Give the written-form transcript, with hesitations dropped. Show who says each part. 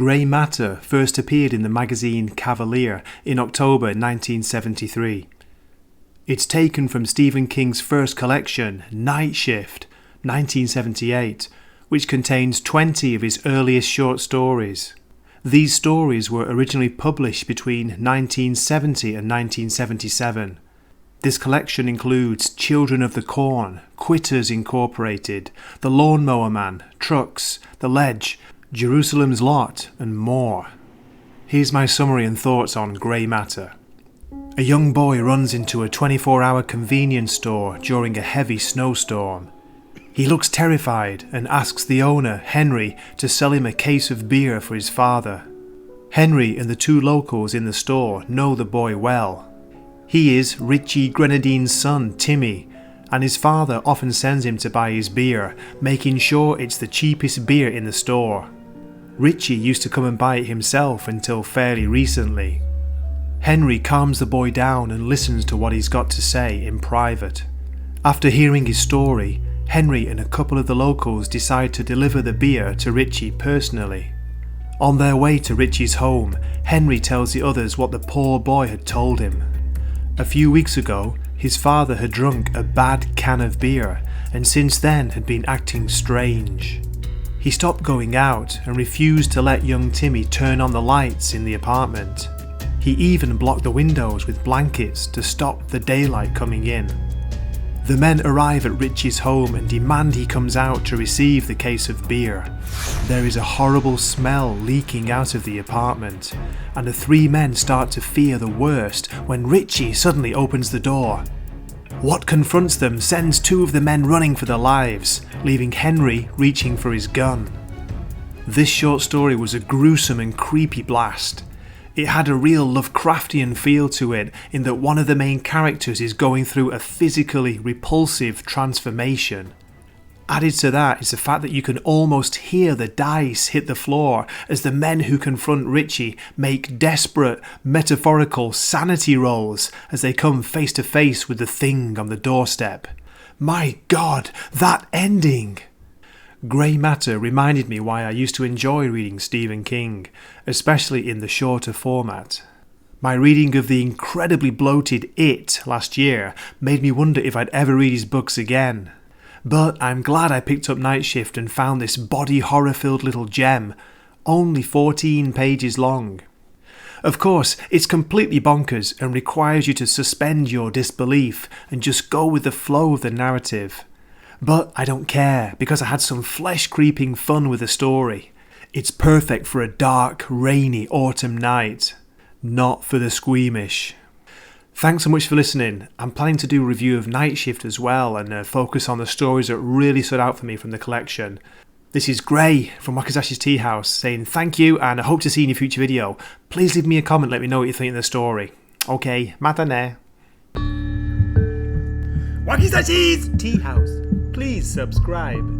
Speaker 1: Grey Matter first appeared in the magazine Cavalier in October 1973. It's taken from Stephen King's first collection, Night Shift, 1978, which contains 20 of his earliest short stories. These stories were originally published between 1970 and 1977. This collection includes Children of the Corn, Quitters Incorporated, The Lawnmower Man, Trucks, The Ledge, Jerusalem's Lot, and more. Here's my summary and thoughts on Grey Matter. A young boy runs into a 24-hour convenience store during a heavy snowstorm. He looks terrified and asks the owner, Henry, to sell him a case of beer for his father. Henry and the two locals in the store know the boy well. He is Richie Grenadine's son, Timmy, and his father often sends him to buy his beer, making sure it's the cheapest beer in the store. Richie used to come and buy it himself until fairly recently. Henry calms the boy down and listens to what he's got to say in private. After hearing his story, Henry and a couple of the locals decide to deliver the beer to Richie personally. On their way to Richie's home, Henry tells the others what the poor boy had told him. A few weeks ago, his father had drunk a bad can of beer and since then had been acting strange. He stopped going out and refused to let young Timmy turn on the lights in the apartment. He even blocked the windows with blankets to stop the daylight coming in. The men arrive at Richie's home and demand he comes out to receive the case of beer. There is a horrible smell leaking out of the apartment, and the three men start to fear the worst when Richie suddenly opens the door. What confronts them sends two of the men running for their lives, leaving Henry reaching for his gun. This short story was a gruesome and creepy blast. It had a real Lovecraftian feel to it in that one of the main characters is going through a physically repulsive transformation. Added to that is the fact that you can almost hear the dice hit the floor as the men who confront Richie make desperate, metaphorical sanity rolls as they come face to face with the thing on the doorstep. My God, that ending! Grey Matter reminded me why I used to enjoy reading Stephen King, especially in the shorter format. My reading of the incredibly bloated It last year made me wonder if I'd ever read his books again. But I'm glad I picked up Night Shift and found this body horror-filled little gem, only 14 pages long. Of course, it's completely bonkers and requires you to suspend your disbelief and just go with the flow of the narrative. But I don't care, because I had some flesh-creeping fun with the story. It's perfect for a dark, rainy autumn night. Not for the squeamish. Thanks so much for listening. I'm planning to do a review of Night Shift as well and focus on the stories that really stood out for me from the collection. This is Gray from Wakazashi's Tea House saying thank you and I hope to see you in a future video. Please leave me a comment, let me know what you think of the story. Okay, mata ne. Wakazashi's Tea House. Please subscribe.